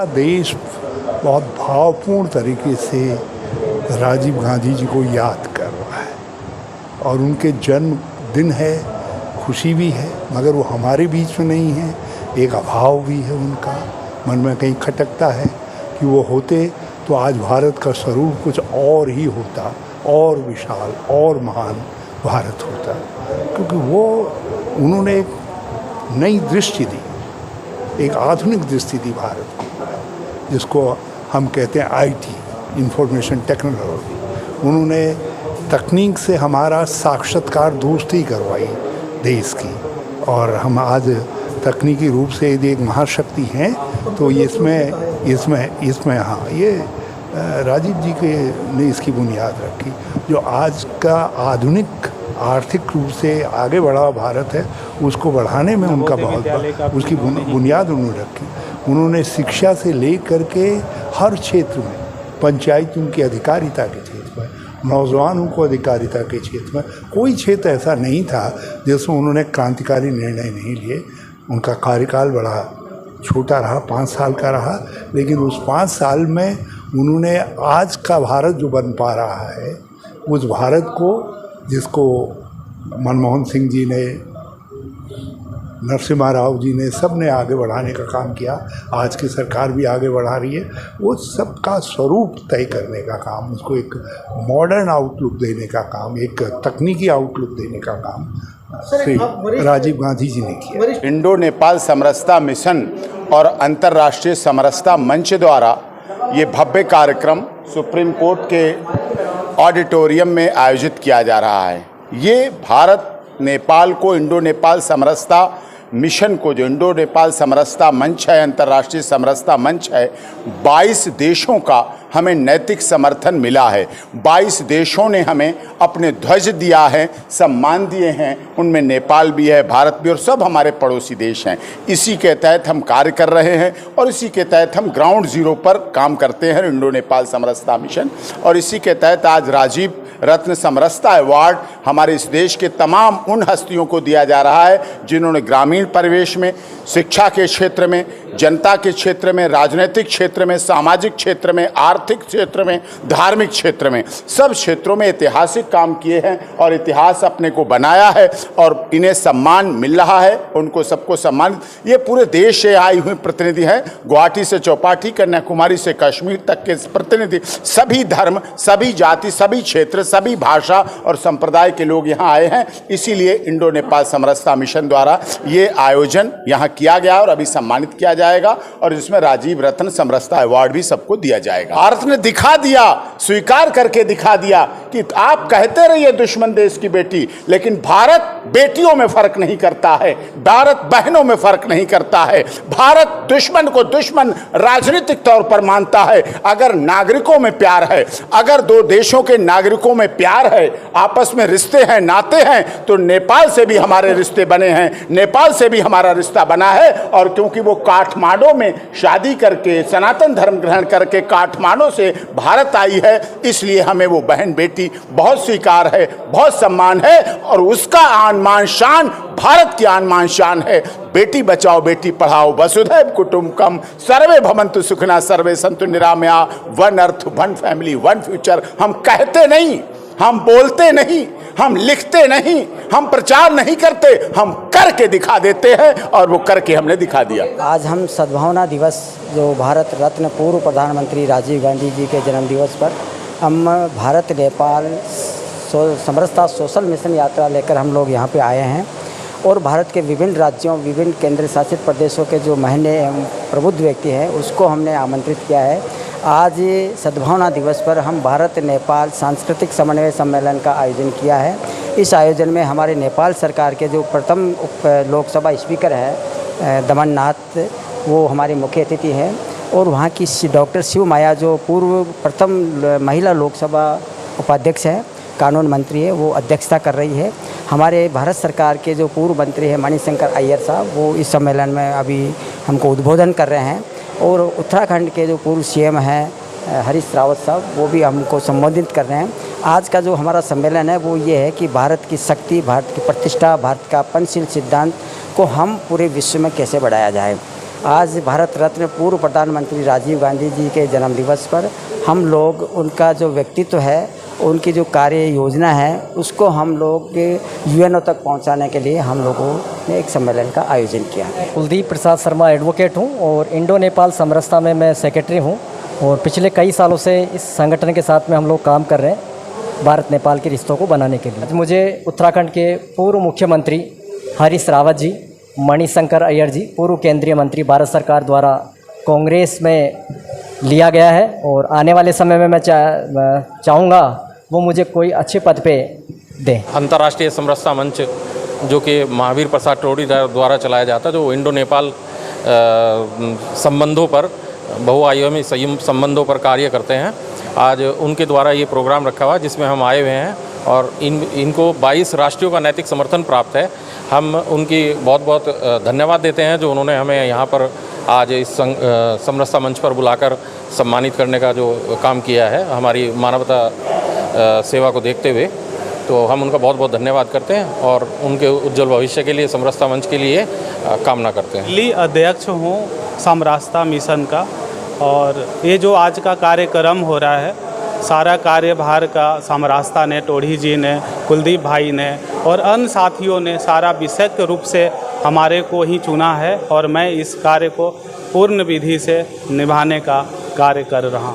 देश बहुत भावपूर्ण तरीके से राजीव गांधी जी को याद कर रहा है और उनके जन्मदिन है, खुशी भी है, मगर वो हमारे बीच में नहीं है। एक अभाव भी है, उनका मन में कहीं खटकता है कि वो होते तो आज भारत का स्वरूप कुछ और ही होता, और विशाल और महान भारत होता, क्योंकि वो उन्होंने एक नई दृष्टि दी, एक आधुनिक दृष्टि दी भारत को, जिसको हम कहते हैं आईटी, इंफॉर्मेशन टेक्नोलॉजी। उन्होंने तकनीक से हमारा साक्षात्कार दोस्ती करवाई देश की, और हम आज तकनीकी रूप से यदि एक महाशक्ति हैं तो इसमें हाँ, ये राजीव जी के ने इसकी बुनियाद रखी। जो आज का आधुनिक आर्थिक रूप से आगे बढ़ा भारत है, उसको बढ़ाने में उनका बहुत उसकी बुनियाद उन्होंने रखी। उन्होंने शिक्षा से लेकर के हर क्षेत्र में, पंचायत उनकी अधिकारिता के क्षेत्र में, नौजवानों को अधिकारिता के क्षेत्र में, कोई क्षेत्र ऐसा नहीं था जिसमें उन्होंने क्रांतिकारी निर्णय नहीं लिए। उनका कार्यकाल बड़ा छोटा रहा, 5 साल का रहा, लेकिन उस 5 साल में उन्होंने आज का भारत जो बन पा रहा है, उस भारत को, जिसको मनमोहन सिंह जी ने, नरसिम्हा राव जी ने, सब ने आगे बढ़ाने का काम किया, आज की सरकार भी आगे बढ़ा रही है, वो सबका स्वरूप तय करने का काम, उसको एक मॉडर्न आउटलुक देने का काम, एक तकनीकी आउटलुक देने का काम राजीव गांधी जी ने किया। इंडो नेपाल समरसता मिशन और अंतर्राष्ट्रीय समरसता मंच द्वारा ये भव्य कार्यक्रम सुप्रीम कोर्ट के ऑडिटोरियम में आयोजित किया जा रहा है। ये भारत नेपाल को इंडो नेपाल समरसता मिशन को, जो इंडो नेपाल समरसता मंच है, अंतर्राष्ट्रीय समरसता मंच है, 22 देशों का हमें नैतिक समर्थन मिला है। 22 देशों ने हमें अपने ध्वज दिया है, सम्मान दिए हैं, उनमें नेपाल भी है, भारत भी, और सब हमारे पड़ोसी देश हैं। इसी के तहत हम कार्य कर रहे हैं और इसी के तहत हम ग्राउंड जीरो पर काम करते हैं, इंडो नेपाल समरसता मिशन। और इसी के तहत आज राजीव रत्न समरसता अवार्ड हमारे इस देश के तमाम उन हस्तियों को दिया जा रहा है जिन्होंने ग्रामीण परिवेश में, शिक्षा के क्षेत्र में, जनता के क्षेत्र में, राजनीतिक क्षेत्र में, सामाजिक क्षेत्र में, आर्थिक क्षेत्र में, धार्मिक क्षेत्र में, सब क्षेत्रों में ऐतिहासिक काम किए हैं और इतिहास अपने को बनाया है और इन्हें सम्मान मिल रहा है। उनको सबको सम्मानित, ये पूरे देश से आई हुई प्रतिनिधि हैं, गुवाहाटी से चौपाटी, कन्याकुमारी से कश्मीर तक के प्रतिनिधि, सभी धर्म, सभी जाति, सभी क्षेत्र, सभी भाषा और संप्रदाय के लोग यहाँ आए हैं। इसीलिए इंडो नेपाल समरसता मिशन द्वारा ये आयोजन यहाँ किया गया और अभी सम्मानित किया जाएगा और इसमें राजीव रत्न समरसता अवार्ड भी सबको दिया जाएगा। भारत ने दिखा दिया, स्वीकार करके दिखा दिया कि आप कहते रहिए दुश्मन देश की बेटी, लेकिन भारत बेटियों में फर्क नहीं करता है, भारत बहनों में फर्क नहीं करता है, भारत दुश्मन को दुश्मन राजनीतिक तौर पर मानता है। अगर नागरिकों में प्यार है, अगर दो देशों के नागरिकों में प्यार है, आपस में रिश्ते हैं, नाते हैं, तो नेपाल से भी हमारे रिश्ते बने हैं, नेपाल से भी हमारा रिश्ता बना है। और क्योंकि वो काठमांडू में शादी करके, सनातन धर्म ग्रहण करके काठमांडू से भारत आई है, इसलिए हमें वो बहन बेटी बहुत स्वीकार है, बहुत सम्मान है और उसका आन मान शान भारत की आन मान शान है। बेटी बचाओ बेटी पढ़ाओ, वसुधैव कुटुंबकम, सर्वे भवन्तु सुखिनः, सर्वे सन्तु निरामया, one earth, one family, one future. हम कहते नहीं, हम बोलते नहीं, हम लिखते नहीं, हम प्रचार नहीं करते, हम करके दिखा देते हैं और वो करके हमने दिखा दिया। आज हम सद्भावना दिवस, जो भारत रत्न पूर्व प्रधानमंत्री राजीव गांधी जी के जन्म दिवस पर हम भारत नेपाल समरसता सोशल मिशन यात्रा लेकर हम लोग यहाँ पे आए हैं और भारत के विभिन्न राज्यों, विभिन्न केंद्र शासित प्रदेशों के जो महने एवं प्रबुद्ध व्यक्ति हैं उसको हमने आमंत्रित किया है। आज सद्भावना दिवस पर हम भारत नेपाल सांस्कृतिक समन्वय सम्मेलन का आयोजन किया है। इस आयोजन में हमारे नेपाल सरकार के जो प्रथम लोकसभा स्पीकर है दमन नाथ, वो हमारे मुख्य अतिथि हैं और वहाँ की डॉक्टर शिव माया जो पूर्व प्रथम महिला लोकसभा उपाध्यक्ष है, कानून मंत्री है, वो अध्यक्षता कर रही है। हमारे भारत सरकार के जो पूर्व मंत्री हैं मणिशंकर अय्यर साहब, वो इस सम्मेलन में अभी हमको उद्बोधन कर रहे हैं और उत्तराखंड के जो पूर्व सीएम हैं हरीश रावत साहब, वो भी हमको संबोधित कर रहे हैं। आज का जो हमारा सम्मेलन है वो ये है कि भारत की शक्ति, भारत की प्रतिष्ठा, भारत का पंचशील सिद्धांत को हम पूरे विश्व में कैसे बढ़ाया जाए। आज भारत रत्न पूर्व प्रधानमंत्री राजीव गांधी जी के जन्म दिवस पर हम लोग उनका जो व्यक्तित्व है, उनकी जो कार्य योजना है, उसको हम लोग यूएनओ तक पहुंचाने के लिए हम लोगों ने एक सम्मेलन का आयोजन किया। कुलदीप प्रसाद शर्मा एडवोकेट हूं और इंडो नेपाल समरसता में मैं सेक्रेटरी हूं और पिछले कई सालों से इस संगठन के साथ में हम लोग काम कर रहे हैं भारत नेपाल के रिश्तों को बनाने के लिए। आज मुझे उत्तराखंड के पूर्व मुख्यमंत्री हरीश रावत जी, मणिशंकर अय्यर जी, पूर्व केंद्रीय मंत्री भारत सरकार द्वारा कांग्रेस में लिया गया है और आने वाले समय में मैं चाहूँगा वो मुझे कोई अच्छे पद पे दें। अंतर्राष्ट्रीय समरसता मंच जो कि महावीर प्रसाद टोडी द्वारा चलाया जाता है, जो इंडो नेपाल संबंधों पर, बहुआयामी संबंधों पर कार्य करते हैं, आज उनके द्वारा ये प्रोग्राम रखा हुआ है जिसमें हम आए हुए हैं और इनको 22 राष्ट्रीयों का नैतिक समर्थन प्राप्त है। हम उनकी बहुत बहुत धन्यवाद देते हैं जो उन्होंने हमें यहाँ पर आज इस समरसता मंच पर बुलाकर सम्मानित करने का जो काम किया है हमारी मानवता सेवा को देखते हुए, तो हम उनका बहुत बहुत धन्यवाद करते हैं और उनके उज्जवल भविष्य के लिए समरसता मंच के लिए कामना करते हैं। दिल्ली अध्यक्ष हूँ समरसता मिशन का और ये जो आज का कार्यक्रम हो रहा है, सारा कार्यभार का समरसता ने, टोढ़ी जी ने, कुलदीप भाई ने और अन्य साथियों ने सारा विषय के रूप से हमारे को ही चुना है और मैं इस कार्य को पूर्ण विधि से निभाने का कार्य कर रहा हूँ।